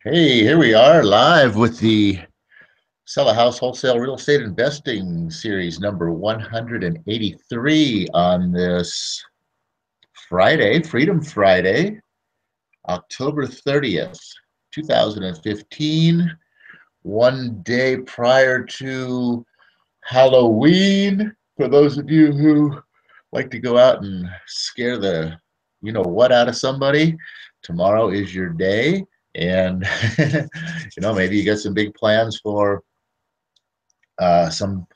Hey, here we are live with the Sell a House Wholesale Real Estate Investing Series number 183 on this Friday, Freedom Friday, October 30th, 2015, one day prior to Halloween. For those of you who like to go out and scare the what out of somebody, tomorrow is your day. And maybe you got some big plans for some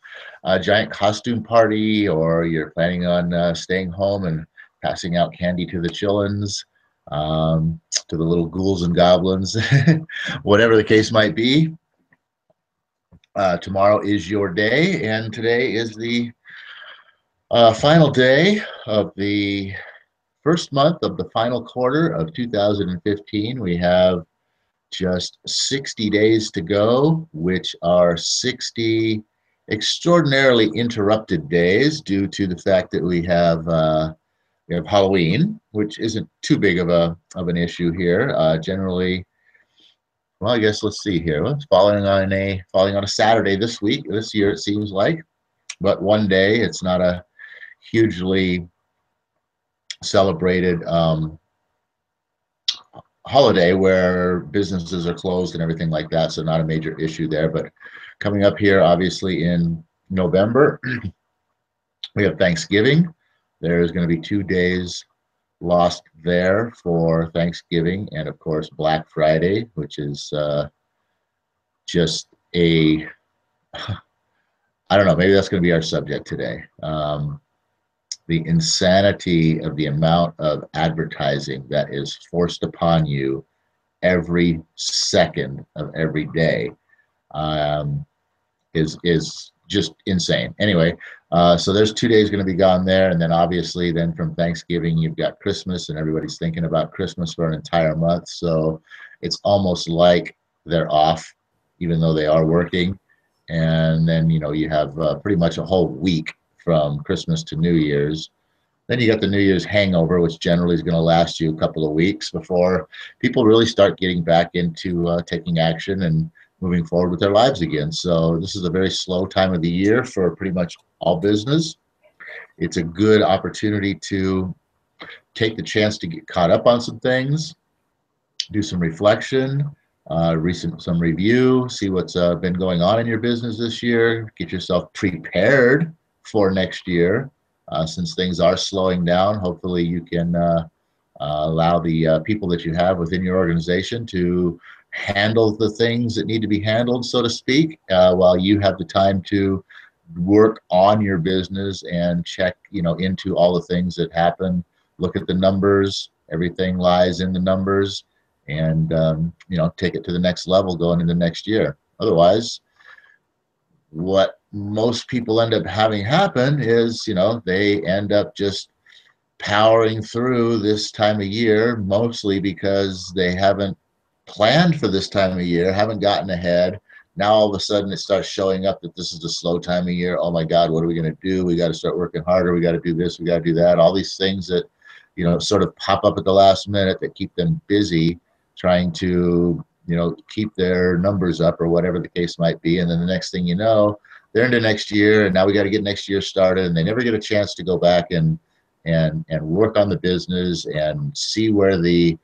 giant costume party, or you're planning on staying home and passing out candy to the chillins, to the little ghouls and goblins, whatever the case might be. Tomorrow is your day, and today is the final day of the first month of the final quarter of 2015. We have just 60 days to go, which are 60 extraordinarily interrupted days due to the fact that we have Halloween, which isn't too big of an issue here. Generally, well, I guess let's see here. It's falling on a Saturday this year, it seems like, but one day. It's not a hugely celebrated holiday where businesses are closed and everything like that, so not a major issue there. But coming up here, obviously in November, we have Thanksgiving. There's going to be 2 days lost there for Thanksgiving, and of course Black Friday, which is just a I don't know, maybe that's going to be our subject today. The insanity of the amount of advertising that is forced upon you every second of every day is just insane. Anyway, so there's 2 days going to be gone there, and then obviously then from Thanksgiving you've got Christmas, and everybody's thinking about Christmas for an entire month. So it's almost like they're off, even though they are working. And then you have pretty much a whole week from Christmas to New Year's. Then you got the New Year's hangover, which generally is going to last you a couple of weeks before people really start getting back into taking action and moving forward with their lives again. So this is a very slow time of the year for pretty much all business. It's a good opportunity to take the chance to get caught up on some things, do some reflection, some review, see what's been going on in your business this year, get yourself prepared for next year. Since things are slowing down, hopefully you can allow the people that you have within your organization to handle the things that need to be handled, so to speak, while you have the time to work on your business and check into all the things that happen. Look at the numbers. Everything lies in the numbers, and take it to the next level going into next year. Otherwise, what most people end up having happen is they end up just powering through this time of year, mostly because they haven't planned for this time of year, haven't gotten ahead. Now all of a sudden it starts showing up that this is a slow time of year. Oh my God, what are we going to do? We got to start working harder. We got to do this. We got to do that. All these things that sort of pop up at the last minute that keep them busy trying to keep their numbers up, or whatever the case might be. And then the next thing you know, they're into next year, and now we got to get next year started, and they never get a chance to go back and work on the business and see where the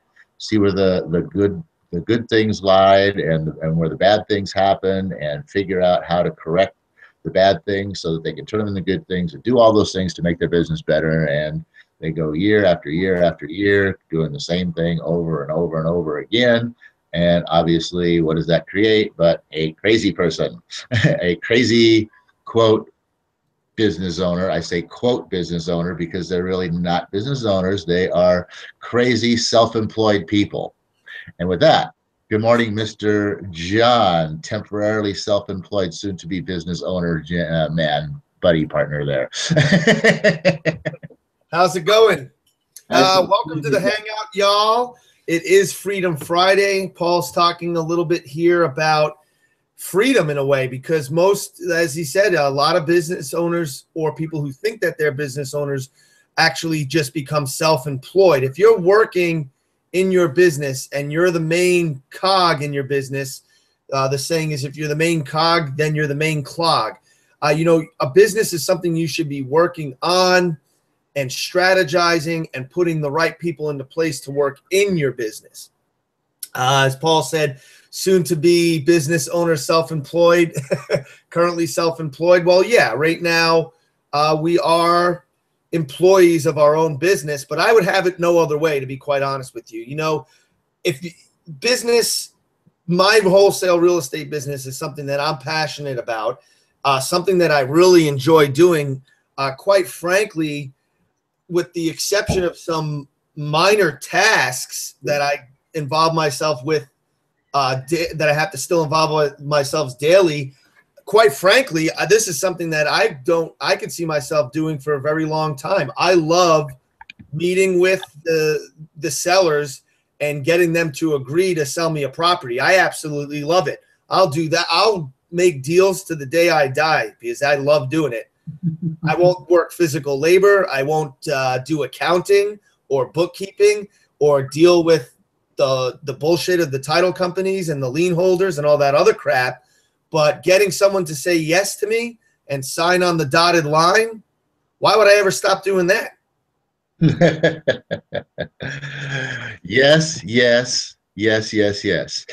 good things lied, and where the bad things happen, and figure out how to correct the bad things so that they can turn them into good things and do all those things to make their business better. And they go year after year after year doing the same thing over and over and over again. And obviously, what does that create but a crazy person, a crazy, quote, business owner. I say quote business owner because they're really not business owners. They are crazy self-employed people. And with that, good morning, Mr. John, temporarily self-employed, soon-to-be business owner, man, buddy partner there. How's it going? Welcome to the Hangout, y'all. It is Freedom Friday. Paul's talking a little bit here about freedom in a way, because most, as he said, a lot of business owners or people who think that they're business owners actually just become self-employed. If you're working in your business and you're the main cog in your business, the saying is, if you're the main cog, then you're the main clog. You know, a business is something you should be working on and strategizing and putting the right people into place to work in your business. As Paul said, soon to be business owner, self-employed, currently self-employed. Well, yeah, right now we are employees of our own business, but I would have it no other way, to be quite honest with you. You know, if business, my wholesale real estate business is something that I'm passionate about, something that I really enjoy doing, quite frankly, with the exception of some minor tasks that I involve myself with, that I have to still involve myself daily. Quite frankly, this is something that I could see myself doing for a very long time. I love meeting with the sellers and getting them to agree to sell me a property. I absolutely love it. I'll do that. I'll make deals to the day I die because I love doing it. I won't work physical labor. I won't do accounting or bookkeeping or deal with the bullshit of the title companies and the lien holders and all that other crap. But getting someone to say yes to me and sign on the dotted line, why would I ever stop doing that? Yes, yes, yes, yes, yes.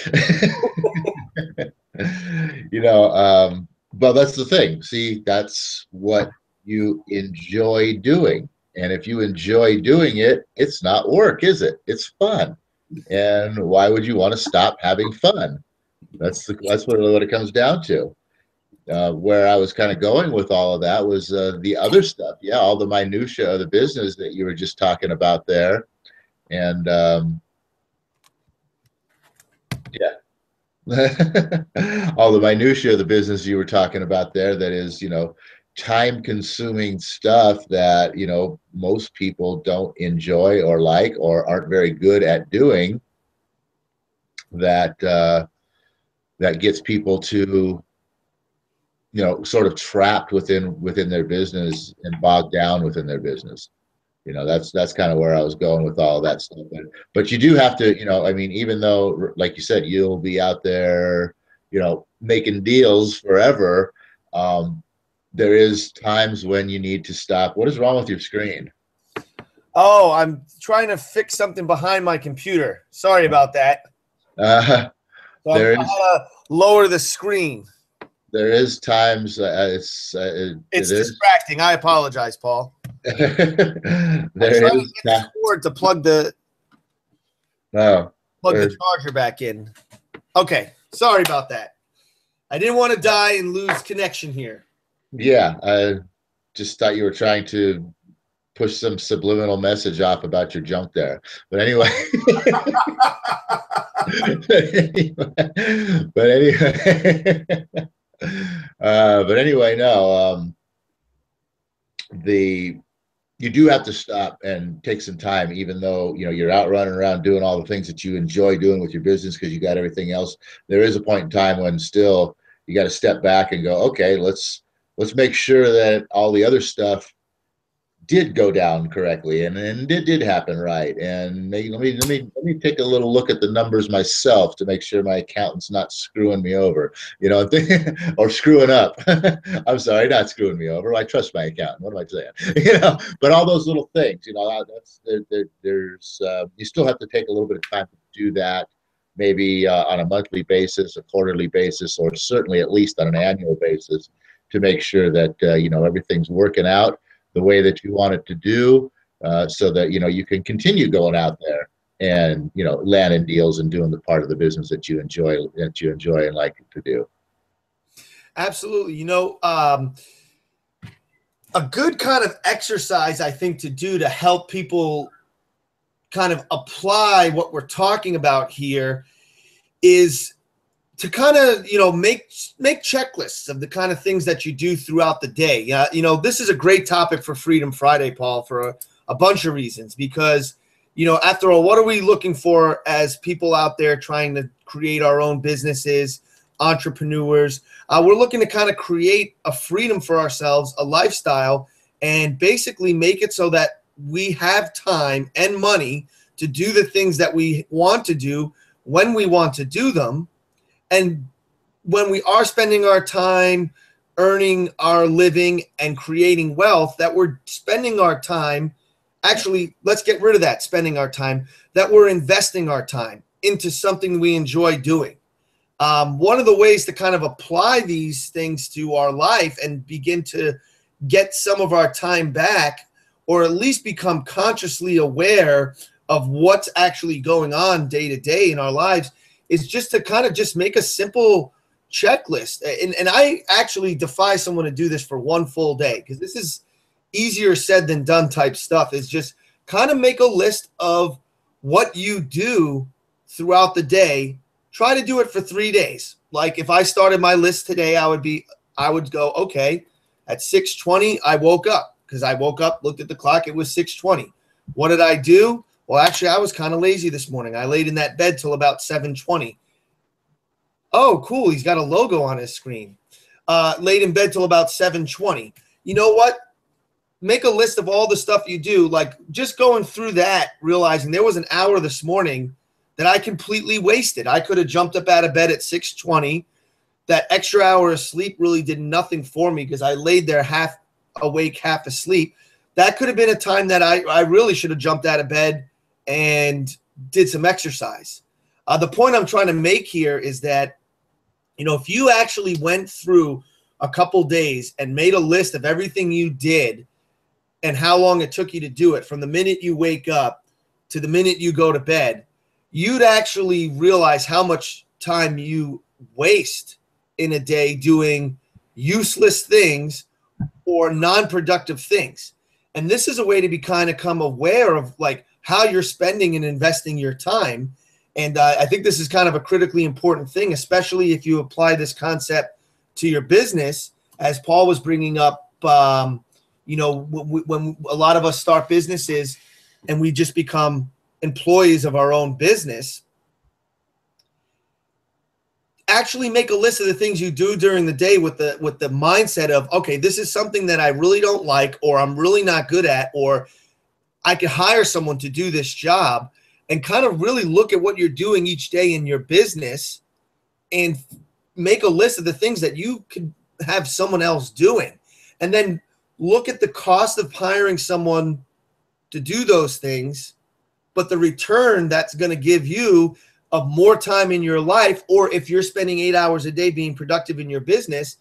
You know, but that's the thing. See, that's what you enjoy doing. And if you enjoy doing it, it's not work, is it? It's fun. And why would you want to stop having fun? That's what it comes down to. Where I was kind of going with all of that was the other stuff. Yeah, all the minutia of the business that you were just talking about there. And yeah. All the minutia of the business you were talking about there, that is, you know, time consuming stuff that, you know, most people don't enjoy or like or aren't very good at doing, that that gets people to, you know, sort of trapped within their business and bogged down within their business. You know, that's kind of where I was going with all of that stuff. But you do have to, you know, I mean, even though, like you said, you'll be out there, you know, making deals forever, there is times when you need to stop. What is wrong with your screen? Oh, I'm trying to fix something behind my computer. Sorry about that. So I'm trying to lower the screen. There is times it's distracting. I apologize, Paul. There I'm trying to get the cord to plug the charger back in. Okay, sorry about that. I didn't want to die and lose connection here. Yeah, I just thought you were trying to push some subliminal message off about your junk there. But anyway. But anyway, no. You do have to stop and take some time, even though, you know, you're out running around doing all the things that you enjoy doing with your business because you got everything else. There is a point in time when still you got to step back and go, okay, let's make sure that all the other stuff did go down correctly and it did happen right. And let me take a little look at the numbers myself to make sure my accountant's not screwing me over, you know, or screwing up. I'm sorry, not screwing me over. I trust my accountant. What am I saying? You know, but all those little things, you know, there's you still have to take a little bit of time to do that. Maybe on a monthly basis, a quarterly basis, or certainly at least on an annual basis, to make sure that you know, everything's working out the way that you want it to do, so that, you know, you can continue going out there and, you know, landing deals and doing the part of the business that you enjoy and like to do. Absolutely. You know, a good kind of exercise, I think, to do to help people kind of apply what we're talking about here is to kind of, you know, make checklists of the kind of things that you do throughout the day. You know, this is a great topic for Freedom Friday, Paul, for a bunch of reasons, because, you know, after all, what are we looking for as people out there trying to create our own businesses, entrepreneurs? We're looking to kind of create a freedom for ourselves, a lifestyle, and basically make it so that we have time and money to do the things that we want to do when we want to do them. And when we are spending our time earning our living and creating wealth, that we're spending our time, actually, let's get rid of that spending our time, that we're investing our time into something we enjoy doing. One of the ways to kind of apply these things to our life and begin to get some of our time back, or at least become consciously aware of what's actually going on day to day in our lives, is just to kind of just make a simple checklist. And I actually defy someone to do this for one full day, because this is easier said than done type stuff. Is just kind of make a list of what you do throughout the day. Try to do it for 3 days. Like if I started my list today, I would go, okay, at 6:20, I woke up, because I woke up, looked at the clock, it was 6:20. What did I do? Well, actually, I was kind of lazy this morning. I laid in that bed till about 7:20. Oh, cool. He's got a logo on his screen. Laid in bed till about 7:20. You know what? Make a list of all the stuff you do. Like just going through that, realizing there was an hour this morning that I completely wasted. I could have jumped up out of bed at 6:20. That extra hour of sleep really did nothing for me, because I laid there half awake, half asleep. That could have been a time that I really should have jumped out of bed and did some exercise. The point I'm trying to make here is that, if you actually went through a couple days and made a list of everything you did and how long it took you to do it, from the minute you wake up to the minute you go to bed, you'd actually realize how much time you waste in a day doing useless things or non-productive things. And this is a way to become aware of like how you're spending and investing your time. And I think this is kind of a critically important thing, especially if you apply this concept to your business, as Paul was bringing up. When a lot of us start businesses and we just become employees of our own business, actually make a list of the things you do during the day with the mindset of, okay, this is something that I really don't like, or I'm really not good at, or I could hire someone to do this job, and kind of really look at what you're doing each day in your business and make a list of the things that you could have someone else doing. And then look at the cost of hiring someone to do those things, but the return that's going to give you of more time in your life, or if you're spending 8 hours a day being productive in your business,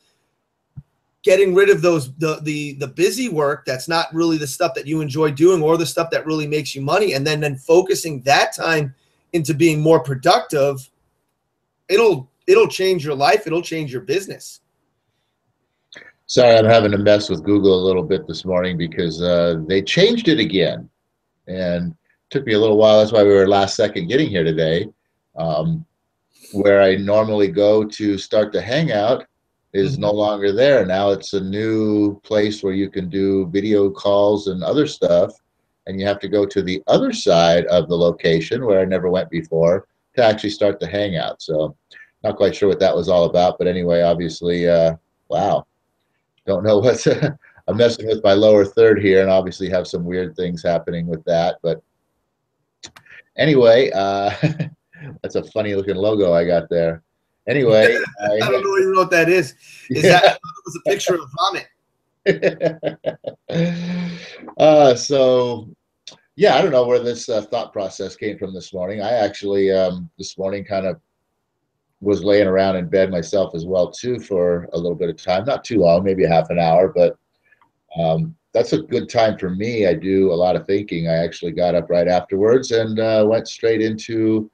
getting rid of the busy work that's not really the stuff that you enjoy doing, or the stuff that really makes you money, and then focusing that time into being more productive, it'll change your life. It'll change your business. Sorry, I'm having to mess with Google a little bit this morning, because they changed it again, and it took me a little while. That's why we were last second getting here today. Where I normally go to start the hangout is no longer there. Now it's a new place where you can do video calls and other stuff, and you have to go to the other side of the location where I never went before to actually start the hangout. So not quite sure what that was all about, but anyway, obviously, wow, don't know what's I'm messing with my lower third here, and obviously have some weird things happening with that. But anyway, that's a funny looking logo I got there. Anyway, I don't even know what that is. Is that it was a picture of vomit? So yeah, I don't know where this thought process came from this morning. I actually this morning kind of was laying around in bed myself as well too for a little bit of time, not too long, maybe a half an hour, but that's a good time for me. I do a lot of thinking. I actually got up right afterwards and went straight into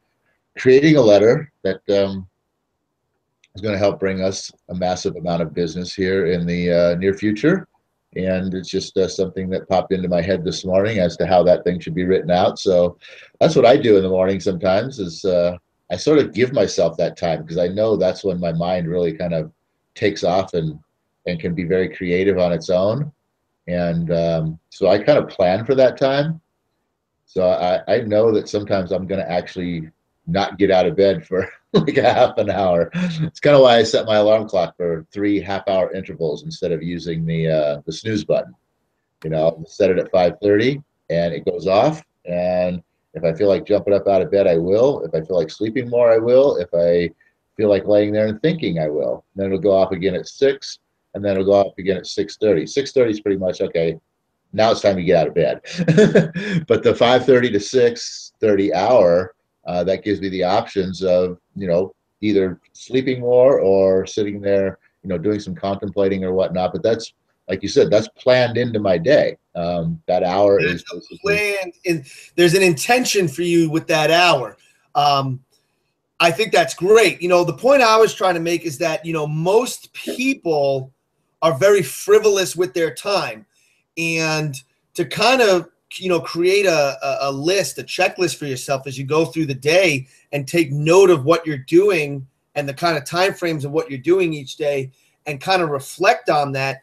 creating a letter that is going to help bring us a massive amount of business here in the near future. And it's just something that popped into my head this morning as to how that thing should be written out. So that's what I do in the morning sometimes, is I sort of give myself that time, because I know that's when my mind really kind of takes off and can be very creative on its own. And so I kind of plan for that time. So I know that sometimes I'm going to actually not get out of bed for like a half an hour. It's kind of why I set my alarm clock for 3 half-hour intervals instead of using the snooze button. Set it at 5:30 and it goes off, and If I feel like jumping up out of bed, I will. If I feel like sleeping more, I will. If I feel like laying there and thinking, I will. Then it'll go off again at 6, and then it'll go off again at 6:30. 6:30 is pretty much, okay, now it's time to get out of bed. But the 5:30 to 6:30 hour, that gives me the options of, either sleeping more or sitting there, doing some contemplating or whatnot. But that's, like you said, that's planned into my day. That hour is basically planned, and there's an intention for you with that hour. I think that's great. The point I was trying to make is that, most people are very frivolous with their time. And to kind of, create a list, a checklist for yourself as you go through the day and take note of what you're doing and the kind of time frames of what you're doing each day and kind of reflect on that,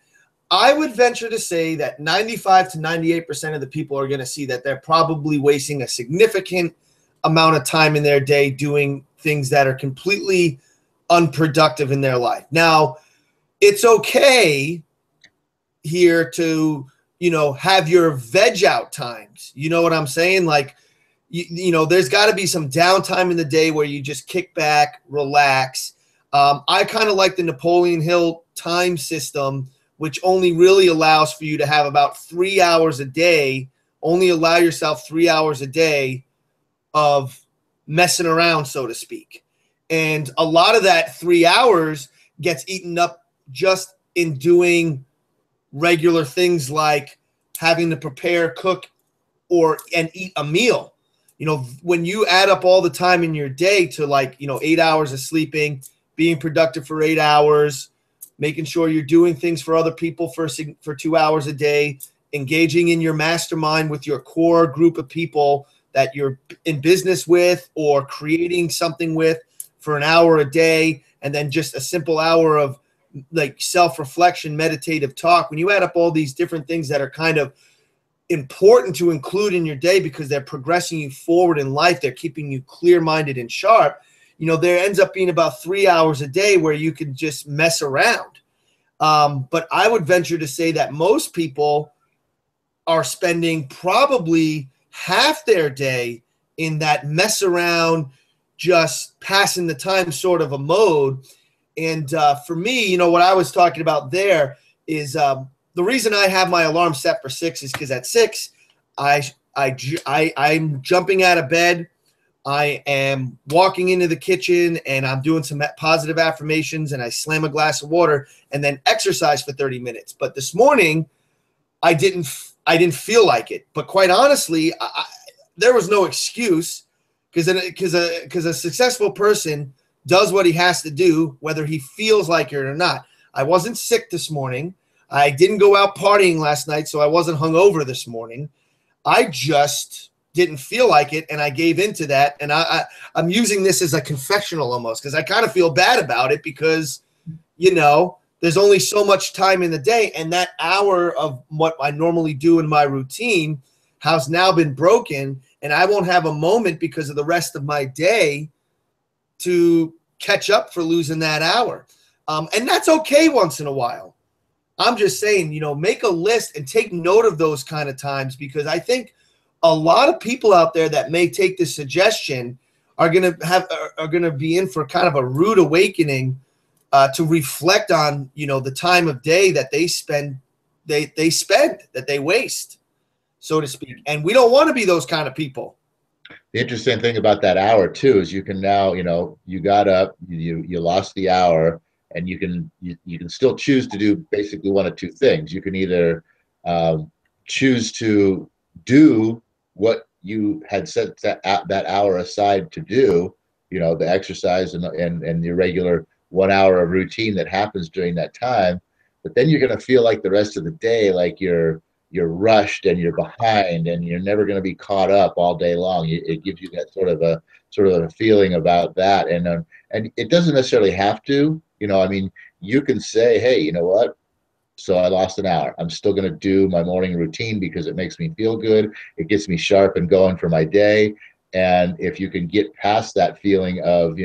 I would venture to say that 95 to 98% of the people are going to see that they're probably wasting a significant amount of time in their day doing things that are completely unproductive in their life. Now, it's okay here to, have your veg out times. You know what I'm saying? Like, there's got to be some downtime in the day where you just kick back, relax. I kind of like the Napoleon Hill time system, which only really allows for you to have about 3 hours a day, only allow yourself 3 hours a day of messing around, so to speak. And a lot of that 3 hours gets eaten up just in doing regular things like having to prepare, cook, and eat a meal. When you add up all the time in your day to 8 hours of sleeping, being productive for 8 hours, making sure you're doing things for other people for 2 hours a day, engaging in your mastermind with your core group of people that you're in business with or creating something with for an hour a day, and then just a simple hour of self-reflection, meditative talk. When you add up all these different things that are kind of important to include in your day because they're progressing you forward in life, they're keeping you clear-minded and sharp, there ends up being about 3 hours a day where you can just mess around. But I would venture to say that most people are spending probably half their day in that mess around, just passing the time sort of a mode. And for me, what I was talking about there is the reason I have my alarm set for 6 is because at 6, I'm jumping out of bed. I am walking into the kitchen and I'm doing some positive affirmations and I slam a glass of water and then exercise for 30 minutes. But this morning, I didn't feel like it. But quite honestly, there was no excuse because a successful person does what he has to do, whether he feels like it or not. I wasn't sick this morning. I didn't go out partying last night, so I wasn't hungover this morning. I just didn't feel like it, and I gave into that. And I'm using this as a confessional almost because I kind of feel bad about it because, there's only so much time in the day, and that hour of what I normally do in my routine has now been broken, and I won't have a moment because of the rest of my day to catch up for losing that hour. And that's okay once in a while. I'm just saying, make a list and take note of those kind of times because I think a lot of people out there that may take this suggestion are going to be in for kind of a rude awakening to reflect on, the time of day that they spend, that they waste, so to speak. And we don't want to be those kind of people. The interesting thing about that hour too is you can now, you got up, you lost the hour, and you can still choose to do basically one of two things. You can either choose to do what you had set that hour aside to do, the exercise and your regular 1 hour of routine that happens during that time. But then you're going to feel like the rest of the day, like you're rushed and you're behind and you're never going to be caught up all day long. It gives you that sort of a feeling about that. And it doesn't necessarily have to, you can say, hey, you know what? So I lost an hour. I'm still going to do my morning routine because it makes me feel good. It gets me sharp and going for my day. And if you can get past that feeling of,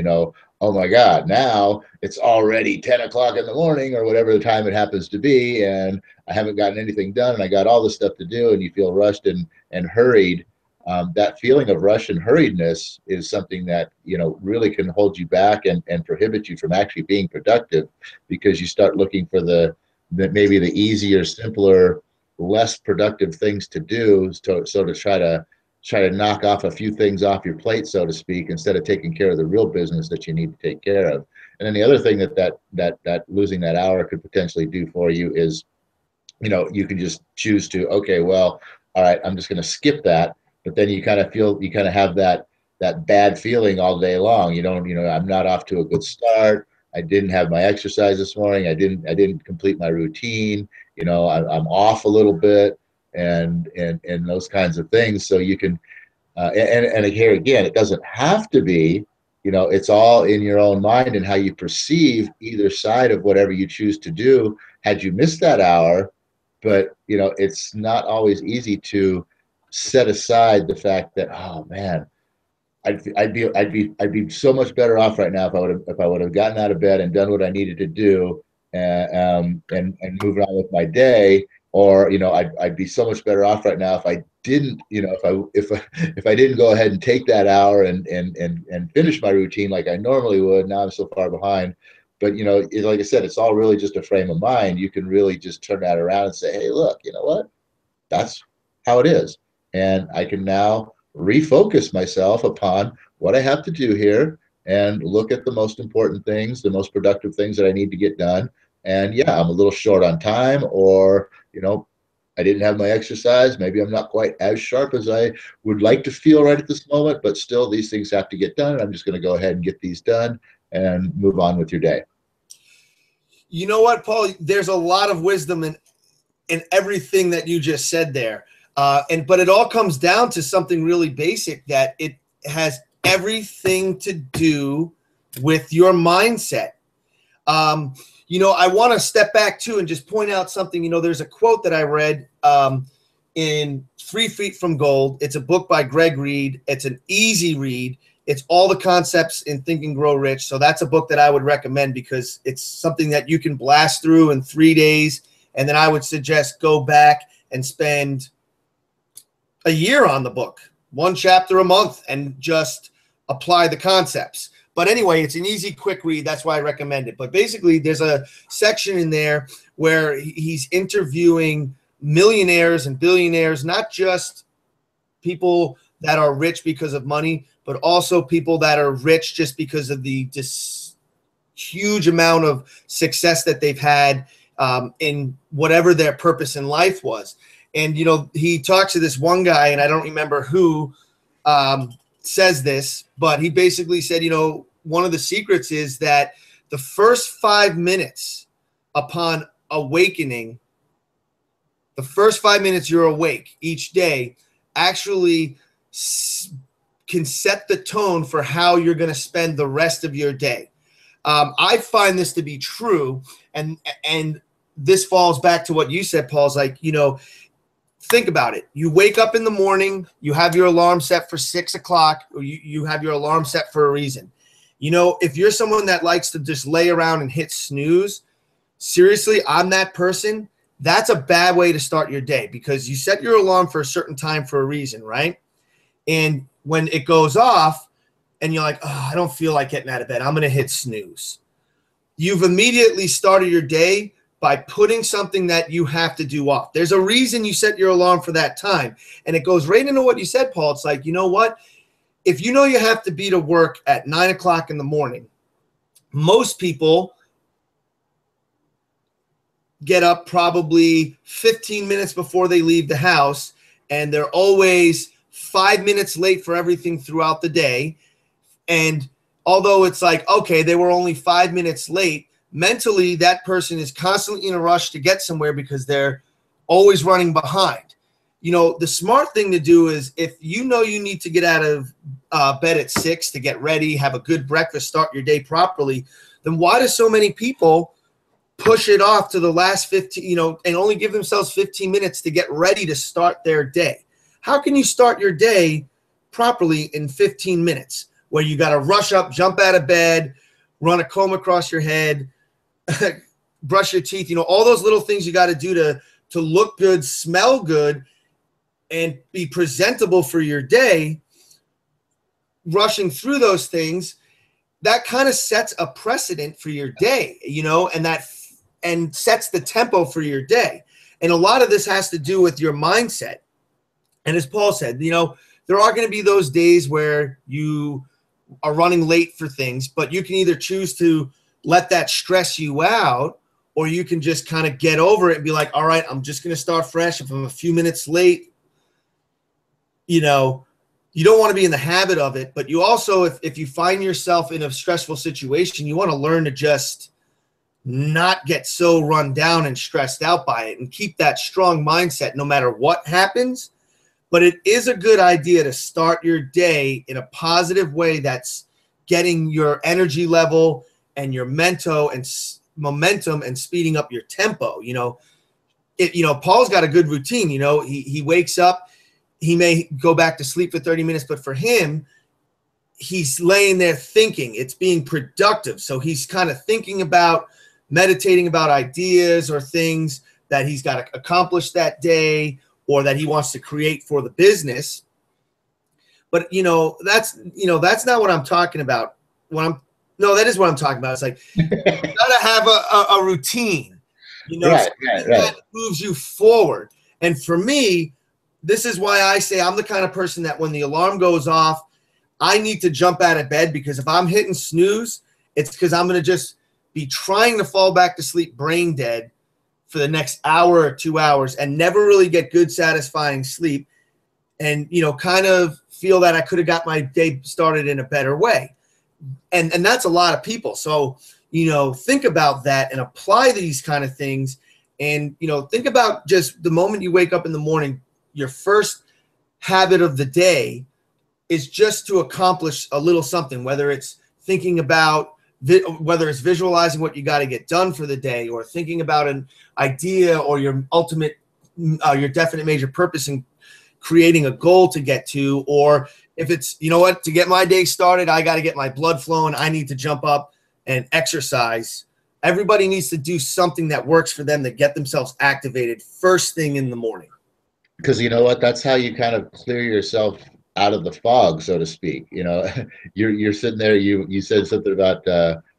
oh my God, now it's already 10 o'clock in the morning or whatever the time it happens to be, and I haven't gotten anything done and I got all this stuff to do, and you feel rushed and hurried, that feeling of rush and hurriedness is something that, really can hold you back and prohibit you from actually being productive, because you start looking for maybe the easier, simpler, less productive things to do. So to try to knock off a few things off your plate, so to speak, instead of taking care of the real business that you need to take care of. And then the other thing that losing that hour could potentially do for you is, you can just choose to, okay, well, all right, I'm just going to skip that. But then you kind of have that bad feeling all day long. I'm not off to a good start. I didn't have my exercise this morning. I didn't complete my routine. I'm off a little bit, and those kinds of things. So you can, and here again, it doesn't have to be. It's all in your own mind and how you perceive either side of whatever you choose to do. Had you missed that hour, but it's not always easy to set aside the fact that, oh man, I'd be so much better off right now if I would have gotten out of bed and done what I needed to do, and moved on with my day. Or I'd be so much better off right now if I didn't, if I didn't go ahead and take that hour and finish my routine like I normally would. Now I'm so far behind. But like I said, it's all really just a frame of mind. You can really just turn that around and say, hey, look, you know what? That's how it is. And I can now refocus myself upon what I have to do here and look at the most important things, the most productive things that I need to get done. And yeah, I'm a little short on time, or, I didn't have my exercise. Maybe I'm not quite as sharp as I would like to feel right at this moment, but still these things have to get done. And I'm just going to go ahead and get these done and move on with your day. You know what, Paul? There's a lot of wisdom in everything that you just said there. But it all comes down to something really basic, that it has everything to do with your mindset. I want to step back too and just point out something. There's a quote that I read in 3 Feet from Gold. It's a book by Greg Reed. It's an easy read. It's all the concepts in Think and Grow Rich. So that's a book that I would recommend, because it's something that you can blast through in 3 days. And then I would suggest go back and spend a year on the book, 1 chapter a month, and just apply the concepts. But anyway, it's an easy, quick read. That's why I recommend it. But basically, there's a section in there where he's interviewing millionaires and billionaires, not just people that are rich because of money, but also people that are rich just because of the huge amount of success that they've had in whatever their purpose in life was. And, he talks to this one guy, and I don't remember who says this, but he basically said, one of the secrets is that the first 5 minutes upon awakening, the first 5 minutes you're awake each day, actually can set the tone for how you're going to spend the rest of your day. I find this to be true. And this falls back to what you said, Paul. Is like, think about it. You wake up in the morning, you have your alarm set for 6 o'clock, or you have your alarm set for a reason. If you're someone that likes to just lay around and hit snooze, seriously, I'm that person. That's a bad way to start your day, because you set your alarm for a certain time for a reason, right? And when it goes off and you're like, oh, I don't feel like getting out of bed, I'm going to hit snooze. You've immediately started your day by putting something that you have to do off. There's a reason you set your alarm for that time. And it goes right into what you said, Paul. It's like, you know what? If you know you have to be to work at 9 o'clock in the morning, most people get up probably 15 minutes before they leave the house, and they're always 5 minutes late for everything throughout the day. And although it's like, okay, they were only 5 minutes late, mentally that person is constantly in a rush to get somewhere because they're always running behind. The smart thing to do is, if you know you need to get out of bed at 6 to get ready, have a good breakfast, start your day properly, then why do so many people push it off to the last 15, and only give themselves 15 minutes to get ready to start their day? How can you start your day properly in 15 minutes where you got to rush up, jump out of bed, run a comb across your head, brush your teeth, all those little things you got to do to look good, smell good, and be presentable for your day, rushing through those things, that kind of sets a precedent for your day, you know, and sets the tempo for your day. And a lot of this has to do with your mindset. And as Paul said, you know, there are going to be those days where you are running late for things, but you can either choose to let that stress you out, or you can just kind of get over it and be like, all right, I'm just going to start fresh. If I'm a few minutes late, you know, you don't want to be in the habit of it, but you also, if you find yourself in a stressful situation, you want to learn to just not get so run down and stressed out by it and keep that strong mindset no matter what happens. But it is a good idea to start your day in a positive way that's getting your energy level and your momentum and speeding up your tempo. You know, Paul's got a good routine. You know, he wakes up, he may go back to sleep for 30 minutes, but for him, he's laying there thinking. It's being productive. So he's kind of thinking about, meditating about ideas or things that he's got to accomplish that day, or that he wants to create for the business. But, that's not what I'm talking about. That is what I'm talking about. It's like, you got to have a routine, right. that moves you forward. And for me, this is why I say I'm the kind of person that when the alarm goes off, I need to jump out of bed, because if I'm hitting snooze, it's because I'm going to just be trying to fall back to sleep brain dead for the next hour or 2 hours and never really get good, satisfying sleep, and, kind of feel that I could have got my day started in a better way. And that's a lot of people. So, think about that and apply these kind of things. And, think about just the moment you wake up in the morning, your first habit of the day is just to accomplish a little something, whether it's thinking about, whether it's visualizing what you got to get done for the day, or thinking about an idea, or your your definite major purpose in creating a goal to get to, or if it's, to get my day started, I got to get my blood flowing, I need to jump up and exercise. Everybody needs to do something that works for them to get themselves activated first thing in the morning. Because you know what, that's how you kind of clear yourself out of the fog, so to speak. You're sitting there, you said something about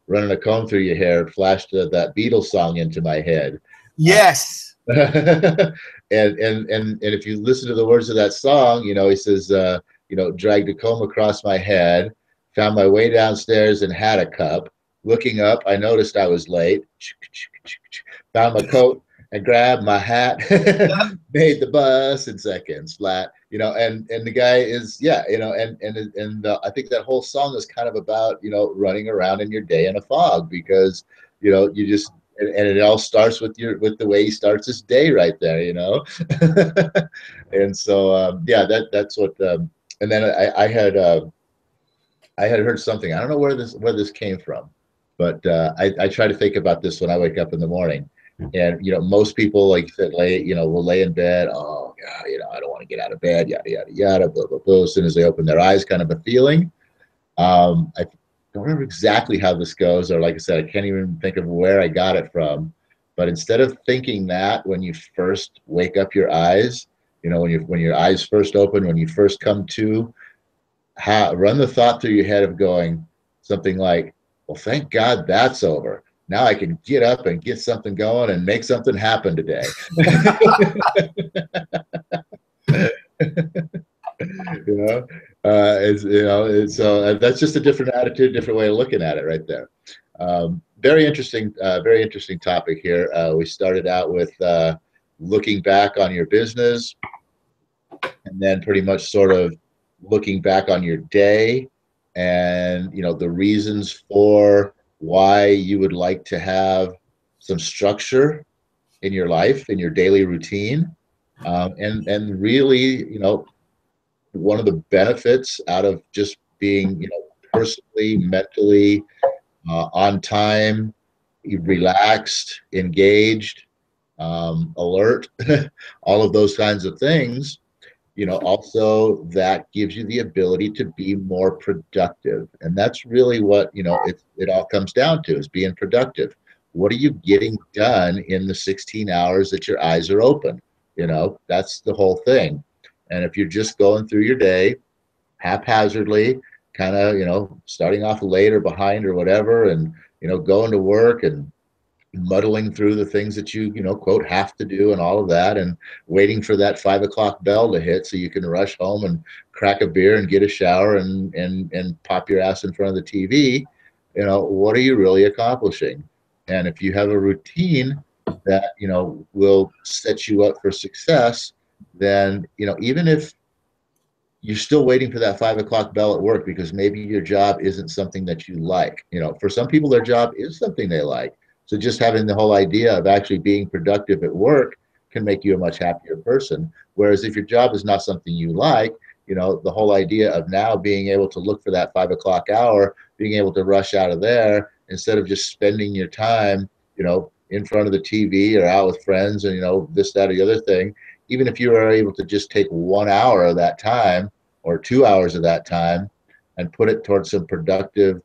running a comb through your hair. It flashed that Beatles song into my head. Yes. And if you listen to the words of that song, he says, dragged a comb across my head, found my way downstairs and had a cup. Looking up, I noticed I was late. Found my coat and grabbed my hat. Made the bus in seconds flat. And the guy is, I think that whole song is kind of about, running around in your day in a fog, because, you just, and it all starts with the way he starts his day right there, And so, that's what, and then I had heard something. I don't know where this came from, but I try to think about this when I wake up in the morning. And, most people, like you said, will lay in bed. Oh, yeah, I don't want to get out of bed, yada, yada, yada, blah, blah, blah. As soon as they open their eyes, kind of a feeling. I don't remember exactly how this goes, or like I said, I can't even think of where I got it from. But instead of thinking that when you first wake up your eyes, when your eyes first open, when you first come to, run the thought through your head of going something like, well, thank God that's over. Now I can get up and get something going and make something happen today. So that's just a different attitude, different way of looking at it right there. Very interesting topic here. We started out with looking back on your business, and then pretty much sort of looking back on your day, and the reasons for why you would like to have some structure in your life, in your daily routine, and really, one of the benefits out of just being, personally, mentally, on time, relaxed, engaged, alert, all of those kinds of things. Also that gives you the ability to be more productive. And that's really what, it all comes down to, is being productive. What are you getting done in the 16 hours that your eyes are open? That's the whole thing. And if you're just going through your day haphazardly, kind of, starting off late or behind or whatever, and, going to work and muddling through the things that you, quote, have to do and all of that, and waiting for that 5 o'clock bell to hit so you can rush home and crack a beer and get a shower and pop your ass in front of the TV, what are you really accomplishing? And if you have a routine that, will set you up for success, then, even if you're still waiting for that 5 o'clock bell at work because maybe your job isn't something that you like. For some people, their job is something they like. So just having the whole idea of actually being productive at work can make you a much happier person. Whereas if your job is not something you like, the whole idea of now being able to look for that 5 o'clock hour, being able to rush out of there instead of just spending your time, in front of the TV or out with friends and, this, that, or the other thing, even if you are able to just take 1 hour of that time or 2 hours of that time and put it towards some productive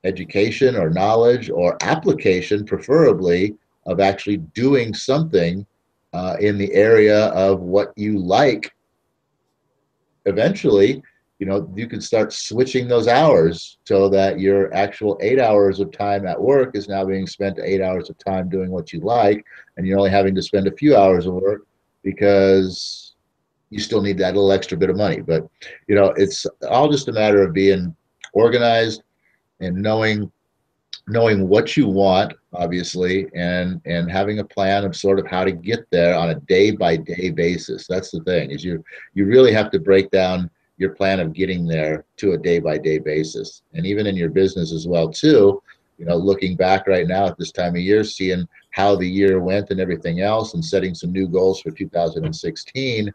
education or knowledge or application, preferably, of actually doing something in the area of what you like, eventually, you can start switching those hours so that your actual 8 hours of time at work is now being spent 8 hours of time doing what you like, and you're only having to spend a few hours of work because you still need that little extra bit of money. But, it's all just a matter of being organized and knowing what you want, obviously, and having a plan of sort of how to get there on a day-by-day basis. That's the thing, is you really have to break down your plan of getting there to a day-by-day basis. And even in your business as well, too, looking back right now at this time of year, seeing how the year went and everything else, and setting some new goals for 2016,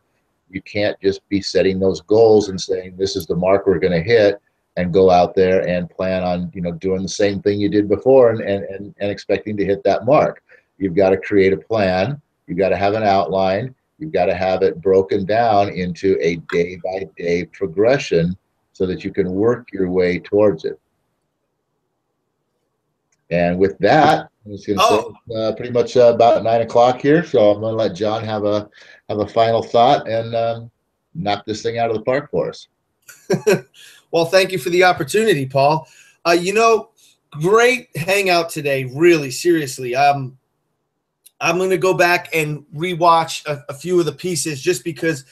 you can't just be setting those goals and saying, this is the mark we're going to hit, and go out there and plan on, doing the same thing you did before and expecting to hit that mark. You've got to create a plan. You've got to have an outline. You've got to have it broken down into a day-by-day progression so that you can work your way towards it. And with that, I was going to say pretty much about 9 o'clock here, so I'm going to let John have a final thought and knock this thing out of the park for us. Well, thank you for the opportunity, Paul. Great hangout today, really, seriously. I'm going to go back and rewatch a few of the pieces just because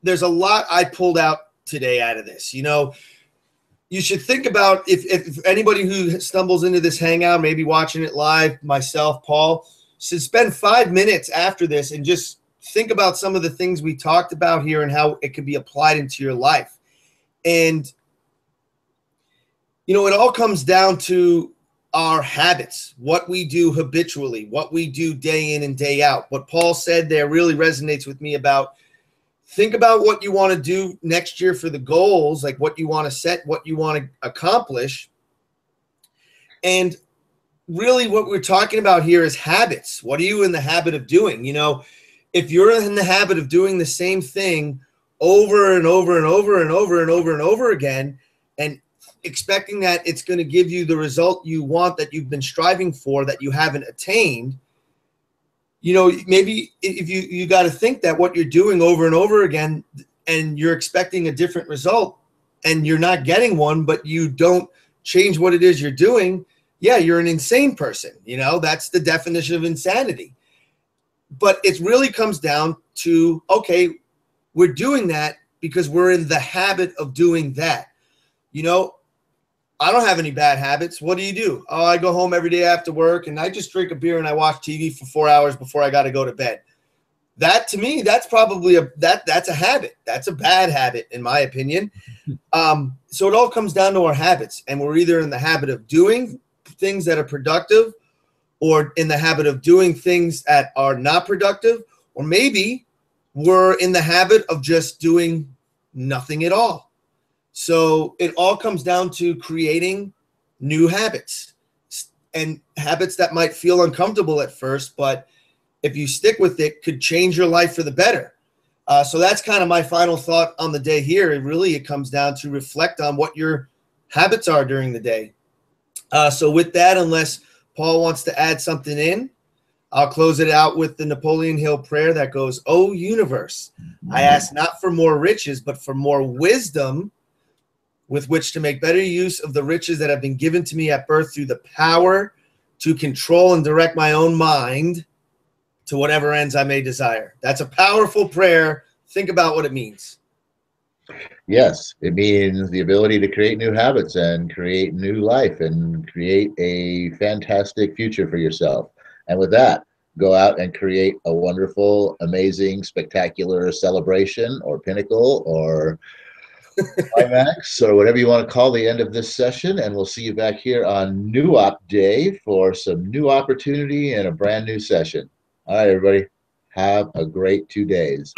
there's a lot I pulled out today out of this. You should think about if anybody who stumbles into this hangout, maybe watching it live, myself, Paul, should spend 5 minutes after this and just think about some of the things we talked about here and how it could be applied into your life. And it all comes down to our habits, what we do habitually, what we do day in and day out. What Paul said there really resonates with me about think about what you want to do next year for the goals, like what you want to set, what you want to accomplish. And really what we're talking about here is habits. What are you in the habit of doing? If you're in the habit of doing the same thing over and over and over and over and over and over again, and expecting that it's going to give you the result you want that you've been striving for that you haven't attained, maybe if you got to think that what you're doing over and over again and you're expecting a different result and you're not getting one, but you don't change what it is you're doing, you're an insane person. That's the definition of insanity. But it really comes down to, okay, we're doing that because we're in the habit of doing that. I don't have any bad habits. What do? Oh, I go home every day after work and I just drink a beer and I watch TV for 4 hours before I got to go to bed. That, to me, that's probably that's a habit. That's a bad habit, in my opinion. So it all comes down to our habits, and we're either in the habit of doing things that are productive or in the habit of doing things that are not productive, or maybe we're in the habit of just doing nothing at all. So it all comes down to creating new habits, and habits that might feel uncomfortable at first, but if you stick with it, could change your life for the better. So that's kind of my final thought on the day here. It comes down to reflect on what your habits are during the day. So with that, unless Paul wants to add something in, I'll close it out with the Napoleon Hill prayer that goes, "O universe, I ask not for more riches, but for more wisdom with which to make better use of the riches that have been given to me at birth through the power to control and direct my own mind to whatever ends I may desire." That's a powerful prayer. Think about what it means. Yes, it means the ability to create new habits and create new life and create a fantastic future for yourself. And with that, go out and create a wonderful, amazing, spectacular celebration or pinnacle or climax or whatever you want to call the end of this session. And we'll see you back here on New Op Day for some new opportunity and a brand new session. All right, everybody. Have a great 2 days.